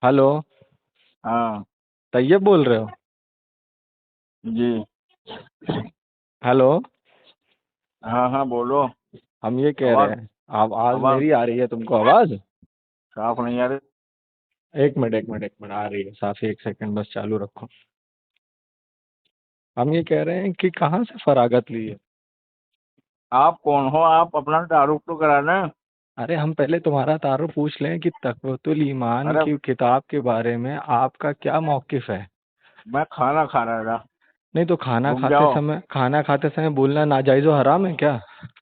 Hello. हाँ तैयब बोल रहे हो? जी। हेलो। हाँ हाँ बोलो। हम ये कह रहे आवाज हैं, आवाज आवाज मेरी आ रही है तुमको? आवाज साफ नहीं आ रही। एक मिनट एक मिनट एक मिनट, आ रही है साफी। एक सेकंड बस चालू रखो। हम ये कह रहे हैं कि कहाँ से फरागत ली है? आप कौन हो? आप अपना तारुफ तो कराना। अरे हम पहले तुम्हारा तारुफ पूछ लें कि तक़वतुल ईमान अरे की किताब के बारे में आपका क्या मौक़िफ़ है? मैं खाना खा रहा था। नहीं तो रुक जाओ। खाना खाते समय बोलना नाजायज़ व हराम है क्या?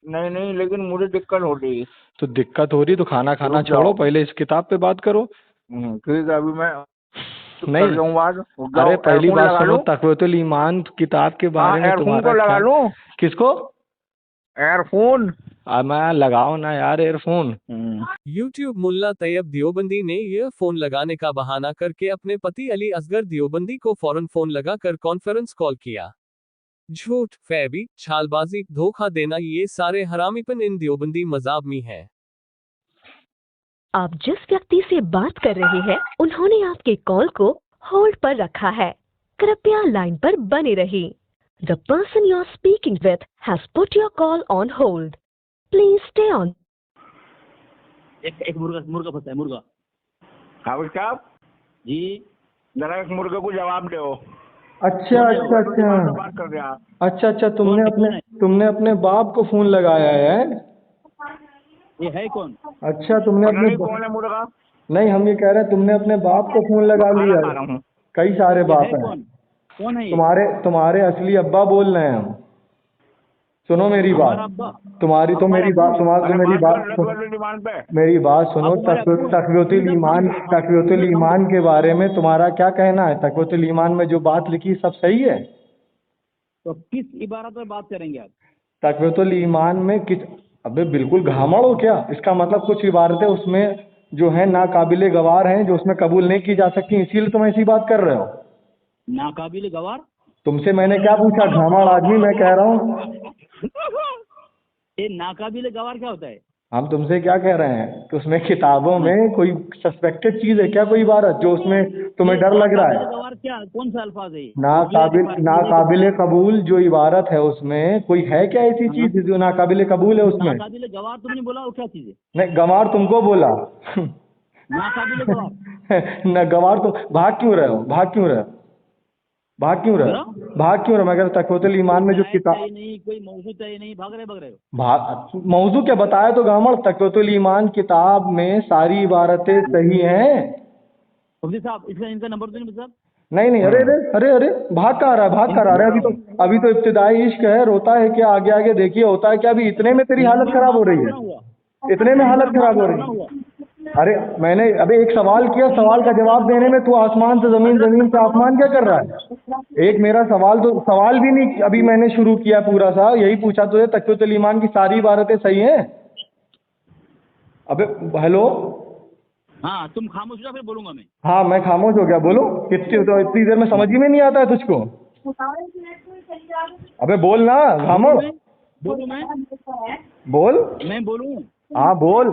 नहीं नहीं, लेकिन मुझे दिक्कत हो रही। तो दिक्कत हो रही तो खाना खाना रुक छोड़ो, जाओ। पहले इस किताब पे बात करो। ठीक है, अभी मैं कर नहीं, रहा हूँ बात। रुक अरे जाओ, पहली एयरफोन बात लगा सुनो, लूँ। तक़वतुल ईमान किताब के हाँ, बारे में एयरफोन तुम्हारा को लगा क्या? लूँ। किसको? एयरफोन। मैं लगाओ ना यार एयरफोन। यूट्यूब मुल्ला तैयब दियोबंदी ने ईयरफोन लगाने का बहाना करके अपने पति अली असगर दियोबंदी को फौरन फोन लगाकर कॉन्फ्रेंस कॉल किया। झूठ, फैबी, छालबाजी, धोखा देना, ये सारे हरामीपन इन दियोबंदी मज़ाब में है। आप जिस व्यक्ति से बात कर रहे हैं उन्होंने आपके कॉल को होल्ड पर रखा है। कृपया लाइन पर बने रहिए। The person you are speaking with has put your call on hold. Please stay on. एक एक मुर्गा मुर्गा फंसा है, मुर्गा। हाफिज साहब जी। जरा एक मुर्गे को जवाब दो। अच्छा कौन है वो? अच्छा ईमान से अच्छा। बात कर रहे हैं आप। अच्छा अच्छा, कौन है? तुमने अपने बाप को फोन लगाया है? ये है कौन? अच्छा, तुमने पता अपने नहीं कौन है मुर्गा। नहीं, हम ये कह रहे हैं तुमने अपने बाप को फोन मैं लगा खाना लिया खा है। रहा हूँ। कई सारे ये बाप है हैं। कौन? कौन है ये? तुम्हारे असली अब्बा बोल रहे हैं हम। सुनो मेरी बात। हमारा अब्बा? तुम्हारी तो हमारा मेरी बात, अब्बू? तुम्हारी तो अरे मेरी बात कर बात तक़वतुल ईमान पे। मेरी बात सुनो। आप हमारे अब्बू हैं? तक़वतुल इधर ईमान, साउंड दे, तक़वतुल इधर साउंड ईमान दे। के बारे में तुम्हारा क्या कहना है? तक़वतुल ईमान में जो बात लिखी सब सही है? तो किस इबारत पर बात करेंगे आप? तक़वतुल ईमान में किस? अबे बिल्कुल घामड़ हो क्या? इसका मतलब कुछ इबारतें उसमें जो है नाकाबिले गवार हैं, जो उसमें कबूल नहीं की जा सकती, इसीलिए तुम ऐसी बात कर रहे हो। नाकाबिल गवार? तुमसे मैंने क्या पूछा? घामड़ आदमी मैं कह रहा हूँ। ये नाकाबिल गवार क्या होता है? हम तुमसे क्या कह रहे हैं कि उसमें किताबों में कोई सस्पेक्टेड चीज है क्या? कोई इबारत जो उसमें तुम्हें ये डर लग रहा नाकाबिल है? गवार क्या, कौन सा अल्फाज है ये? उर्दू या फारसी नाकाबिले बताइए। कबूल जो इबारत है उसमें कोई है क्या ऐसी हाँ? चीज जो नाकाबिले कबूल है उसमें? नाकाबिल गवार तुमने बोला, वो क्या चीज है? नहीं, गंवार तुमको बोला। नाकाबिल गवार? न गंवार तो भाग क्यों रहे हो? भाग क्यों रहे हो? भाग क्यों रहे जरा हो? भाग क्यों रहे हो? मैं कह रहा तक़वतुल ईमान में कोई जो आयत किताब चाहिए नहीं, कोई मौजू चाहिए नहीं, भाग रहे हो। भाग मौजू क्या बताया तो गामड़। तक़वतुल ईमान किताब में सारी इबारतें सही हैं। मुफ्ती साहब, इसका इनका नंबर दो मुफ्ती साहब। नहीं नहीं, अरे अरे अरे अरे, भाग कहाँ रहा है? भाग कहाँ रहा है? अभी तो इब्तिदाई इश्क है। रोता है क्या? आगे आगे देखिए होता है क्या? अभी इतने में तेरी हालत नंबर खराब हो मांगना रही गुनाह है। हुआ? इतने में नंबर हालत खराब हो मांगना रही गुनाह हुआ? है। अरे मैंने अबे एक सवाल किया, नंबर सवाल का दो मुफ्ती साहब, जवाब नंबर देने दो। में तू आसमान से जमीन, हजरत जमीन से नंबर बोलो। आसमान क्या कर रहा है? एक मेरा सवाल तो सवाल भी नहीं, अभी मैंने शुरू किया पूरा सा यही पूछा तुझे, तक़वतुल ईमान की सारी इबारतें सही हैं? अबे हेलो। हाँ, तुम खामोश हो जाओ, फिर बोलूंगा मैं। हाँ मैं खामोश हो गया। बोलो। इतनी देर में समझ ही में नहीं आता है तुझको? अबे बोल ना बोलूं खामोश। मैं? बोलूं मैं? बोल। मैं बोलूं? हाँ बोल।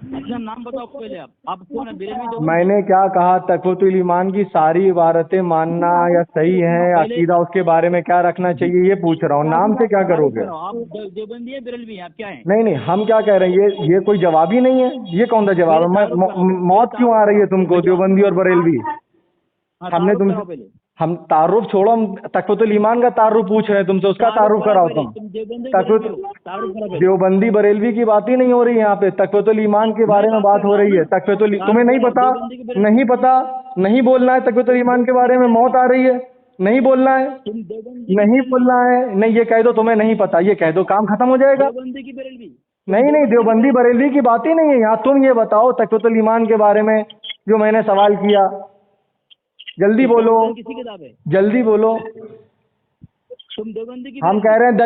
अपना नाम बताओ पहले। आप कौन है? बिरेलवी देवबंदी? मैंने क्या कहा? तक़वतुल ईमान की सारी इबारतें मानना या सही है? पहले अकीदा उसके बारे में क्या रखना चाहिए ये पूछ रहा हूँ। नाम से क्या तारुफ करोगे? कराओ। आप देवबंदी है, बिरेलवी है, आप क्या है? नहीं नहीं, हम क्या कह रहे हैं, ये कोई जवाब ही नहीं है। ये कौन सा जवाब पहले है? तारुफ कराओ, पहले मौत क्यों तारुफ आ रही है कराओ, तुमको? मैं जवाब देवबंदी दूंगा। और बरेलवी। हाँ, हमने तारुफ कराओ तुमसे पहले। हम तारुफ छोड़ो, हम तक़वतुल ईमान का तारुफ पूछ रहे हैं तुमसे, उसका तारुफ तारुफ कराओ कराओ पहले। तुम। तुम देवबंदी बिरेलवी हो, तक़वत तारुफ कराओ पहले। देवबंदी बरेलवी की बात ही नहीं हो रही है यहाँ पे। तक़वतुल ईमान के मैं बारे में बात बात कर हो रहा हूँ रही है। ना। तुम्हें तारुफ नहीं कराओ, पता? देवबंदी की बिरेलवी। नहीं पता? नहीं बोलना है तक़वतुल ईमान के बारे में? मौत आ रही है, नहीं बोलना है? तुम देवबंदी की नहीं बिरेलवी। बोलना है? नहीं, ये कह दो तुम्हें नहीं पता, ये कह दो काम खत्म हो जाएगा। देवबंदी की बिरेलवी। तुम नहीं नहीं, देवबंदी की देवबंदी बिरेलवी। बरेलवी की बात ही नहीं है यहाँ। तुम ये बताओ तक़वतुल ईमान के बारे में जो मैंने सवाल किया। जल्दी ये बोलो, देवबंदी किसी किताब है? जल्दी बोलो। तुम देवबंदी की हम बिरेलवी। कह रहे हैं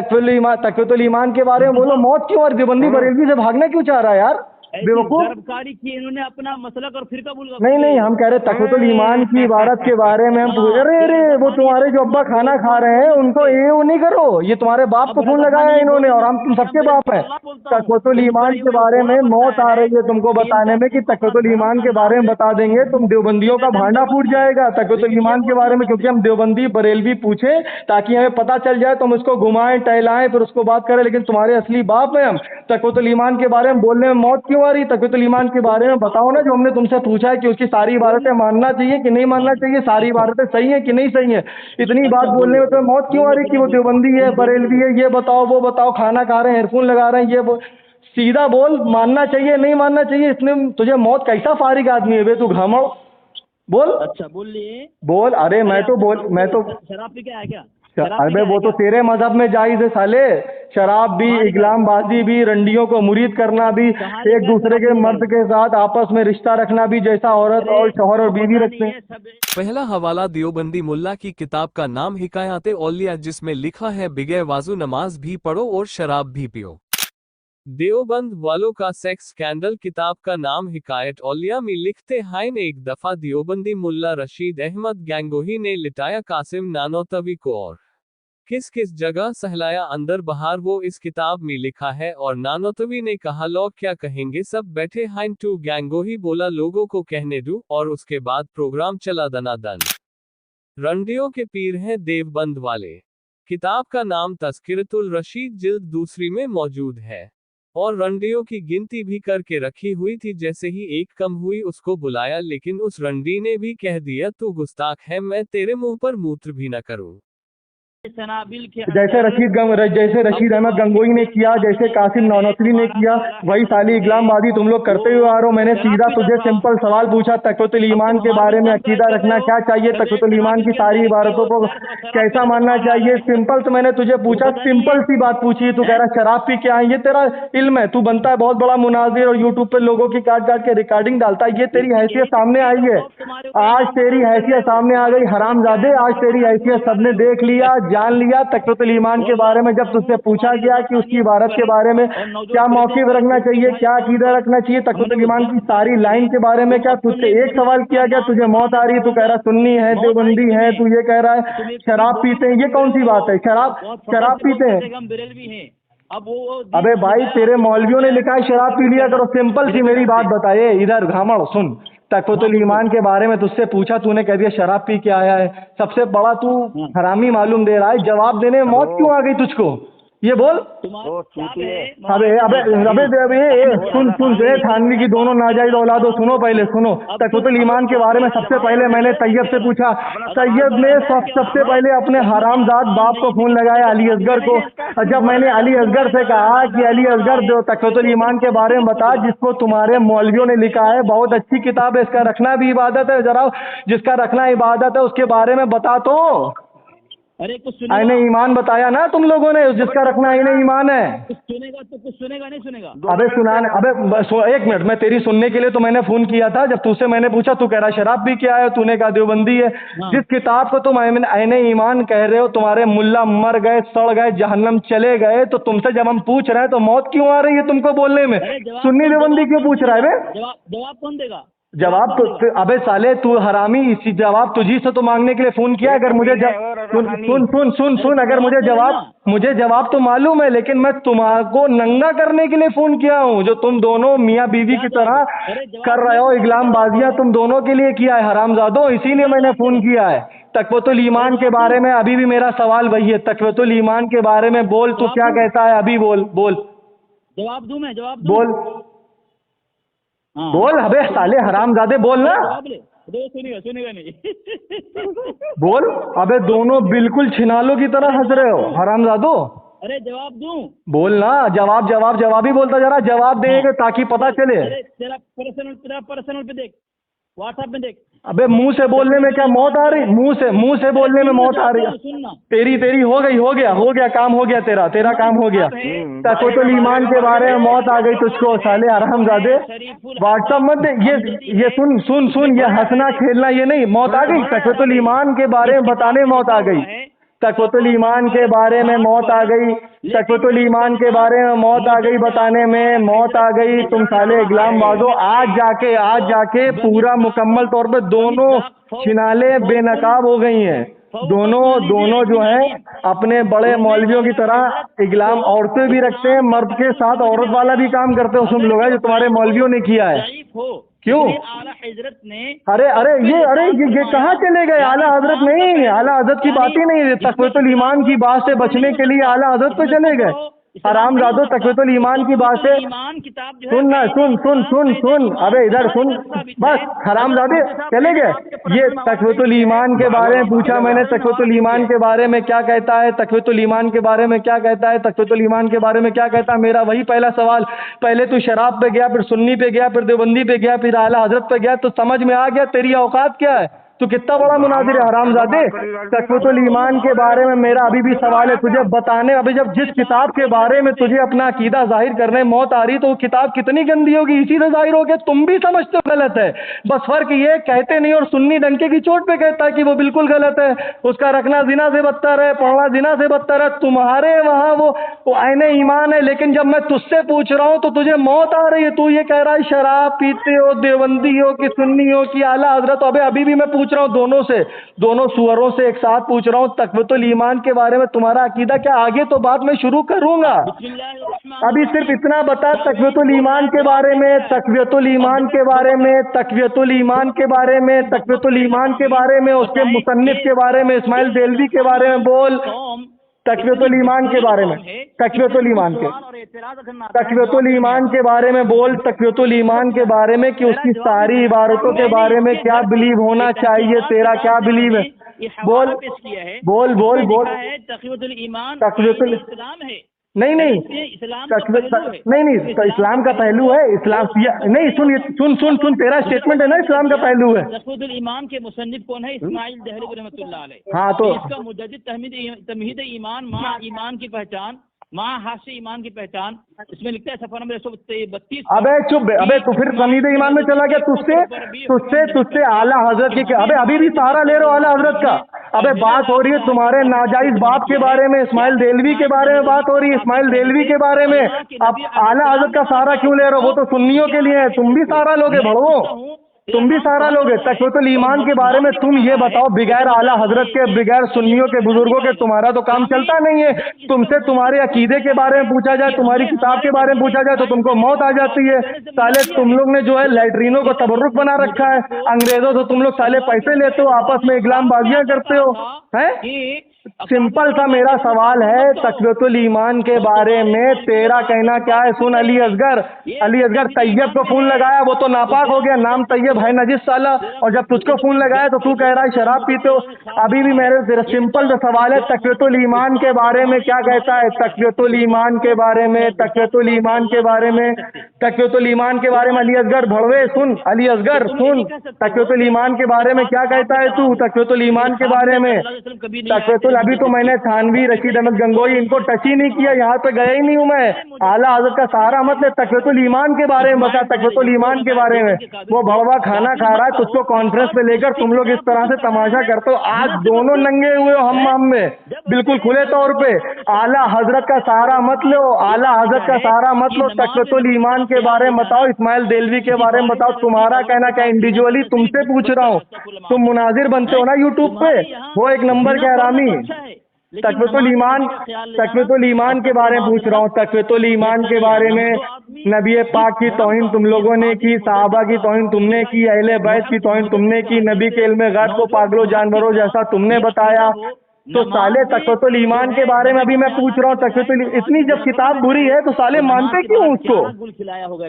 तक़वतुल ईमान के बारे में मुफ्ती बोलो। साहब, मौत क्यों? और देवबंदी बरेलवी से भागना क्यों चाह रहा है यार? ऐसी बेवकूफ। गर्भकारी की इन्होंने अपना मसलक और फिरका भूल गए। नहीं नहीं, हम कह रहे तकवतुल ईमान की इबारत के बारे में हम पूछ रहे। अरे वो तुम्हारे जो अब्बा खाना खा रहे हैं उनको ये वो नहीं करो, ये तुम्हारे बाप को फोन लगाया है इन्होंने, और हम तुम सबके बाप हैं। तकवतुल ईमान के बारे में मौत आ रही है तुमको बताने में कि तकवतुल ईमान के बारे में बता देंगे, तुम देवबंदियों का भांडा फूट जाएगा तकवतुल ईमान के बारे में, क्योंकि हम देवबंदी बरेलवी पूछे ताकि हमें पता चल जाए, तुम उसको घुमाएं टहलाएं फिर उसको बात करें, लेकिन तुम्हारे असली बाप हैं हम। तकवतुल ईमान के बारे में बोलने में मौत क्यों आ रही? तकवतुल ईमान के बारे में बताओ ना, जो हमने तुमसे पूछा है कि उसकी सारी इबारतें मानना चाहिए कि नहीं मानना चाहिए, सारी इबारतें सही है कि नहीं सही है, इतनी बात बोलने में तो मौत क्यों आ रही कि वो देवबंदी है बरेलवी है, ये बताओ वो बताओ, खाना खा रहे हैं हेडफोन लगा रहे हैं, ये सीधा बोल, मानना चाहिए नहीं मानना चाहिए, इसमें तुझे मौत कैसा फारिग आदमी है बे तू घामड़, बोल। अच्छा बोल लिए बोल। अरे मैं तो शराब पी के आया क्या? अबे वो तो तेरे मजहब में जायज है साले, शराब भी, इगलामबाजी भी, रंडियों को मुरीद करना भी, एक दूसरे के मर्द के साथ आपस में रिश्ता रखना भी, जैसा औरत और शौहर और बीवी रखते हैं। पहला हवाला देवबंदी मुल्ला की किताब का नाम हिकायत औलिया, जिसमें लिखा है बिगैर वाजू नमाज भी पढ़ो और शराब भी पियो। देवबंद वालों का सेक्स स्कैंडल किताब का नाम हिकायत औलिया में लिखते हैं, एक दफा देवबंदी मुल्ला रशीद अहमद गंगोही ने लिटाया कासिम नानोतवी को और किस किस जगह सहलाया अंदर बाहर, वो इस किताब में लिखा है। और नानोतवी ने कहा लोग क्या कहेंगे, सब बैठे हैं टू गंगोही बोला लोगों को कहने दो, और उसके बाद प्रोग्राम चला दनादन। रंडियों के पीर हैं देवबंद वाले। किताब का नाम तज़किरतुल रशीद जिल्द दूसरी में मौजूद है, और रंडियों की गिनती भी करके रखी हुई थी। जैसे ही एक कम हुई उसको बुलाया, लेकिन उस रंडी ने भी कह दिया तू गुस्ताख है, मैं तेरे मुंह पर मूत्र भी न करूं। जैसे रशीद अहमद गंगोही ने किया, जैसे कासिम नानोतवी ने किया, वही साली इगलामबाजी तुम लोग करते हुए आ रहे हो। मैंने सीधा तुझे सिंपल सवाल पूछा तकवतुल ईमान के बारे में, अकीदा रखना क्या चाहिए, तकवतुल ईमान की सारी इबारतों को कैसा मानना चाहिए, सिंपल तो मैंने तुझे पूछा, सिंपल सी बात पूछी। तू कह रहा शराब पी के आए, ये तेरा इल्म है, तू बनता है बहुत बड़ा मुनाजिर और यूट्यूब पे लोगों की काट काट के रिकॉर्डिंग डालता है, ये तेरी हैसियत सामने आई है, आज तेरी हैसियत सामने आ गई हरामजादे, आज तेरी हैसियत सबने देख लिया जान लिया। तकवतुल ईमान के बारे में जब तुझसे पूछा गया कि उसकी इबारत के बारे में क्या मौक़िफ़ रखना चाहिए, क्या अकीदा रखना चाहिए, तकवतुल ईमान की सारी लाइन के बारे में क्या तुझसे एक सवाल किया गया, तुझे मौत आ रही है, तू कह रहा सुन्नी है देवबंदी है, तू ये कह रहा है शराब पीते हैं, ये कौन सी बात है, शराब पीते हैं। अबे भाई तेरे मौलवियों ने लिखा है शराब पी लिया करो, सिंपल सी मेरी बात बताइए, इधर घामड़ सुन। तकवतुल ईमान के बारे में तुझसे पूछा, तूने कह दिया शराब पी के आया है, सबसे बड़ा तू हरामी मालूम दे रहा है, जवाब देने में मौत क्यों आ गई तुझको, ये बोल। अबे अबे अबे अबे सुन थानवी की दोनों नाजायज औलादो, सुनो पहले सुनो। तकवतुल ईमान के बारे में सबसे पहले मैंने तैयब से पूछा, तैयब ने सबसे पहले अपने हरामजाद बाप को फोन लगाया अली असगर को। जब मैंने अली असगर से कहा कि अली असगर जो तकवतुल ईमान के बारे में बता, जिसको तुम्हारे मौलवियों ने लिखा है, बहुत अच्छी किताब है, इसका रखना भी इबादत है, जरा जिसका रखना इबादत है उसके बारे में बता तो। अरे कुछ आईने ईमान बताया ना तुम लोगों ने, जिसका रखना आईने ईमान है। कुछ सुनेगा तो कुछ सुनेगा नहीं सुनेगा। अबे सुनाने, अबे एक मिनट, मैं तेरी सुनने के लिए तो मैंने फोन किया था, जब तुझसे मैंने पूछा तू कह रहा शराब भी क्या है, तूने कहा देवबंदी है। जिस किताब को तुम आईने ईमान कह रहे हो, तुम्हारे मुल्ला मर गए, सड़ गए, जहन्नम चले गए, तो तुमसे जब हम पूछ रहे हैं तो मौत क्यों आ रही है तुमको बोलने में, सुन्नी देवबंदी क्यों पूछ रहा है? जवाब कौन देगा? जवाब तो अबे साले तू हरामी, इसी जवाब तुझी से तो मांगने के लिए फोन किया। अगर मुझे सुन अगर मुझे जवाब तो मालूम है, लेकिन मैं तुम्हारे नंगा करने के लिए फोन किया हूँ, जो तुम दोनों मियाँ बीवी की तरह कर रहे हो, इगलामबाजियाँ तुम दोनों के लिए किया है हरामजादों, इसीलिए मैंने फोन किया है। तकवतुल ईमान के बारे में अभी भी मेरा सवाल वही है, तकवतुल ईमान के बारे में बोल, तू क्या कहता है अभी, बोल। जवाब दूं मैं? जवाब दूं? बोल बोल, अबे साले हरामजादे बोल ना। सुनेगा नहीं। बोल। अबे दोनों बिल्कुल छिनालों की तरह हंस रहे हो हरामजादो। अरे जवाब दूं? बोल ना, जवाब ही बोलता, जरा जवाब देंगे ताकि पता चले। तेरा पर्सनल पे देख, व्हाट्सएप में देख। अबे मुंह से बोलने में क्या मौत आ रही, मुंह से बोलने में मौत आ रही है। तेरी हो गया काम, हो गया तेरा काम हो गया। तकवतुल ईमान के बारे में मौत आ गई तुझको साले हरामजादे, व्हाट्सएप मत ये सुन, ये हंसना खेलना ये नहीं, मौत आ गई, तकवतुल ईमान के बारे में बताने मौत आ गई, तकवतुल ईमान के बारे में मौत आ गई, तकवतुल ईमान के बारे में मौत आ गई, बताने में मौत आ गई। तुम साले इस्लाम बाजो, आज जाके पूरा मुकम्मल तौर पे दोनों छिनाले बेनकाब हो गई हैं। दोनों जो है अपने बड़े मौलवियों की तरह इस्लाम औरतें भी रखते हैं, मर्द के साथ औरत वाला भी काम करते हो। तुम लोग है जो तुम्हारे मौलवियों ने किया है। क्यों? आला हजरत ने ये कहाँ चले गए? आला हजरत नहीं, आला हजरत की बात ही नहीं है। तकवतुल ईमान की बात से बचने के लिए आला हजरत पे चले गए। हरामजादो, तकवतुल ईमान की बात से ईमान किताब जो सुन ना, सुन, अबे इधर सुन, बस हरामजादे चले गए। ये तकवतुल ईमान के बारे में पूछा मैंने, तकवतुल ईमान के बारे में क्या कहता है, तकवतुल ईमान के बारे में क्या कहता है, तकवतुल ईमान के बारे में क्या कहता है। मेरा वही पहला सवाल, पहले तू शराब पे गया, फिर सुन्नी पे गया, फिर देवबंदी पे गया, फिर आला हजरत पे गया, तो समझ में आ गया तेरी औकात क्या है। तू कितना बड़ा मुनाजिर है हरामजादे। तकवतुल ईमान के बारे में मेरा अभी भी सवाल है तुझे बताने। अभी जब जिस किताब के बारे में तुझे अपना अकीदा जाहिर करने मौत आ रही, तो वो किताब कितनी गंदी होगी, इसी से जाहिर हो गया। तुम भी समझते हो गलत है, बस फर्क ये कहते नहीं, और सुन्नी डंके की चोट पे कहता है कि वो बिल्कुल गलत है, उसका रखना जिना से बदतर है, पढ़ना जिना से बदतर है। तुम्हारे वहाँ वो आईने ईमान है, लेकिन जब मैं तुझसे पूछ रहा हूँ तो तुझे मौत आ रही है। तू ये कह रहा है शराब पीते हो, देवबंदी हो कि सुन्नी हो कि आला हजरत। अभी भी मैं पूछ रहा हूँ दोनों सुअरों से एक साथ पूछ रहा हूँ, तकवतुल ईमान के बारे में तुम्हारा अकीदा क्या? आगे तो बात मैं शुरू करूंगा, अभी सिर्फ इतना बता तकवतुल ईमान के बारे में, तकवतुल ईमान के बारे में, तकवतुल ईमान के बारे में, तकवतुल ईमान के बारे में, उसके मुसन्निफ के बारे में, इस्माइल देलवी के बारे में बोल। तकवतुल ईमान के बारे में, तकवतुल ईमान के बारे में बोल, तकवतुल ईमान के बारे में कि उसकी सारी इबारतों के बारे में क्या बिलीव होना चाहिए, तेरा क्या बिलीव है? बोल तकवतुल ईमान तकवतुल इस्लाम है। नहीं तो इस्लाम का पहलू है। इस्लाम नहीं, सुन तेरा स्टेटमेंट है ना, इस्लाम का पहलू है। तकवतुल ईमान के मुसन्निफ कौन है? इस्माइल देहलवी रहमतुल्लाह अलैह। हाँ, तो इसका मुजद्दिद तमहीद ईमान मा ईमान की पहचान, माँ हास्य ईमान की पहचान, इसमें लिखता है सफर नंबर 132। अबे चुप, अबे तू फिर तमहीद ईमान में चला गया। तुझसे आला हजरत की अबे अभी भी सहारा ले रहे हो आला हजरत का। अबे बात हो रही है तुम्हारे नाजायज बाप के बारे में, इस्माइल देलवी के बारे में बात हो रही है, इस्माइल देलवी के बारे में। अब आला हजरत का सहारा क्यों ले रहे हो? वो तो सुन्नियों के लिए है, तुम भी सहारा लोगे भड़वो, तुम भी सहारा लोगे। तकवतुल ईमान के बारे में तुम ये बताओ, बगैर आला हजरत के, बगैर सुन्नियों के बुजुर्गों के तुम्हारा तो काम चलता नहीं है। तुमसे तुम्हारे अकीदे के बारे में पूछा जाए, तुम्हारी किताब के बारे में पूछा जाए तो तुमको मौत आ जाती है। साले तुम लोग ने जो है लैट्रीनों को तबर्रुक बना रखा है, अंग्रेजों से तुम लोग साले पैसे लेते हो, आपस में इस्लामबाजियां करते हो, हैं? सिंपल सा मेरा सवाल है, तकवतुल ईमान के बारे में तेरा कहना क्या है? सुन, अली असगर तैयब को फोन लगाया, वो तो नापाक हो गया, नाम तैयब है नजिस साला, और जब तुझको फोन लगाया तो तू कह रहा है शराब पीते हो। अभी भी मेरे तेरा सिंपल सा सवाल है, तकवतुल ईमान के बारे में क्या कहता है? तकवतुल ईमान के बारे में, तकवतुल ईमान के बारे में, तकवतुल ईमान के बारे में अली असगर भड़वे सुन, अली असगर सुन, तकवतुल ईमान के बारे में क्या कहता है तू? तकवतुल ईमान के बारे में, तकवतुल अभी तो मैंने थानवी, रशीद अहमद गंगोई, इनको टच ही नहीं किया, यहाँ पे गया ही नहीं हूँ मैं। आला हजरत का सहारा मत ले, तकवतुल ईमान के बारे में बता, तकवतुल ईमान के बारे में। वो भड़वा खाना खा रहा है, तुझको कॉन्फ्रेंस पे लेकर तुम लोग इस तरह से तमाशा करते हो। आज दोनों नंगे हुए हो हम में, बिल्कुल खुले तौर पे। आला हजरत का सहारा मत लो, आला हजरत का सहारा मत लो, तकवतुल ईमान के बारे में बताओ, इस्माइल देलवी के बारे में बताओ। तुम्हारा कहना क्या? इंडिविजुअली तुमसे पूछ रहा हूँ, तुम मुनाजिर बनते हो ना यूट्यूब पे, वो एक नंबर के हरामी। तकवतुल ईमान के बारे में पूछ रहा हूँ, तकवतुल ईमान के बारे में। नबी पाक की तौहीन तुम लोगों ने की, सहाबा की तौहीन तुमने की, अहले बैत की तौहीन तुमने की, नबी के इल्म गैब को पागलों जानवरों जैसा तुमने बताया। तो साले तकवतुल ईमान के बारे में अभी मैं पूछ रहा हूँ, तकवतुल इतनी जब किताब बुरी है तो साले मानते क्यों उसको?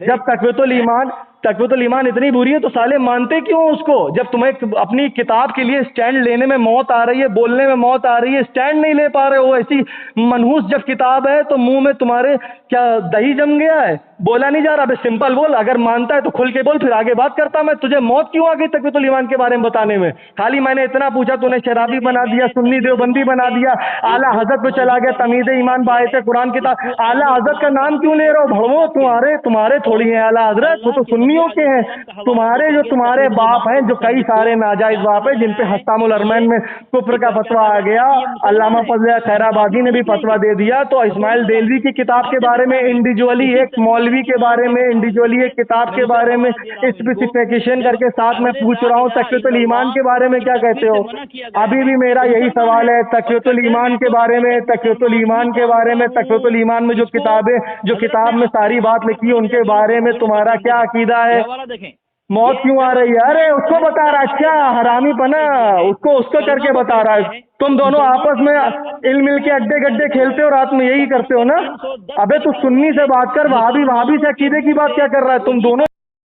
जब तकवतुल ईमान इतनी बुरी है तो साले मानते क्यों उसको? जब तुम्हें अपनी किताब के लिए स्टैंड लेने में मौत आ रही है, बोलने में मौत आ रही है, स्टैंड नहीं ले पा रहे हो। ऐसी मनहूस जब किताब है तो मुंह में तुम्हारे क्या दही जम गया है? बोला नहीं जा रहा। सिंपल बोल, अगर मानता है तो खुल के बोल, फिर आगे बात करता। मैं तुझे मौत क्यों आ गई तकवतुल ईमान के बारे में बताने में? खाली मैंने इतना पूछा, तूने शराबी बना दिया, सुन्नी देवबंदी बना दिया, आला हजरत पे चला गया, तमीद ईमान बायत कुरान किताब। आला हजरत का नाम क्यों ले रहे हो भड़वो? तुम्हारे थोड़ी है आला हजरत, वो तो सुन्नी सुन्नियों के हैं। तुम्हारे जो तुम्हारे बाप हैं, जो कई सारे नाजायज बाप हैं जिन पे हस्तामुल अरमैन में कुफ्र का फतवा आ गया, अल्लामा फजल खैराबादी ने भी फतवा दे दिया। तो इस्माइल देलवी की किताब के बारे में इंडिविजुअली एक मौलवी के बारे में इंडिविजुअली एक किताब के बारे में स्पेसिफिकेशन करके साथ में पूछ रहा हूँ, तक़वियतुल ईमान के बारे में क्या कहते हो? अभी भी मेरा यही सवाल है, तक़वियतुल ईमान के बारे में, तक़वियतुल ईमान के बारे में, तक़वियतुल ईमान में जो किताबें, जो किताब में सारी बात लिखी है उनके बारे में तुम्हारा क्या अकीदा है? देखें, मौत क्यों आ रही है? अरे उसको बता रहा, अच्छा हरामी पना, उसको करके बता रहा है। तुम दोनों आपस में इल मिल के अड्डे गड्डे खेलते हो, रात में यही करते हो ना? अबे तू सुन्नी से बात कर, वहाबी से अकीदे की बात क्या कर रहा है? तुम दोनों।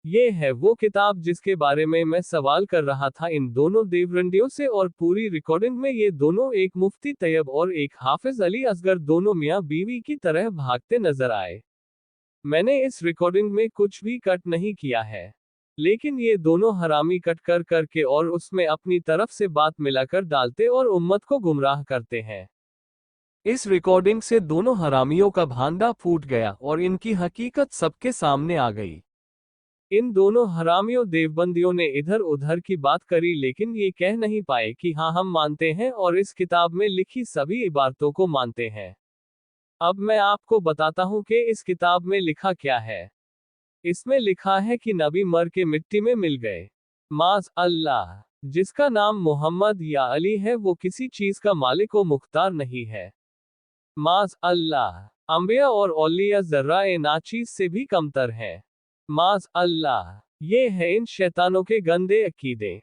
ये है वो किताब जिसके बारे में मैं सवाल कर रहा था इन दोनों देवरंडियों से, और पूरी रिकॉर्डिंग में ये दोनों, एक मुफ्ती तैयब और एक हाफिज अली असगर, दोनों मियाँ बीवी की तरह भागते नजर आए। मैंने इस रिकॉर्डिंग में कुछ भी कट नहीं किया है, लेकिन ये दोनों हरामी कट कर करके और उसमें अपनी तरफ से बात मिलाकर डालते और उम्मत को गुमराह करते हैं। इस रिकॉर्डिंग से दोनों हरामियों का भांडा फूट गया और इनकी हकीकत सबके सामने आ गई। इन दोनों हरामियों देवबंदियों ने इधर उधर की बात करी, लेकिन ये कह नहीं पाए कि हाँ हम मानते हैं और इस किताब में लिखी सभी इबारतों को मानते हैं। अब मैं आपको बताता हूँ कि इस किताब में लिखा क्या है। इसमें लिखा है कि नबी मर के मिट्टी में मिल गए। माज़ अल्लाह, जिसका नाम मोहम्मद या अली है वो किसी चीज का मालिक व मुख्तार नहीं है। माज़ अल्लाह, अंबिया और औलिया ज़र्रा-ए नाचीज से भी कमतर हैं। माज़ अल्लाह, ये है इन शैतानों के गंदे अकीदे।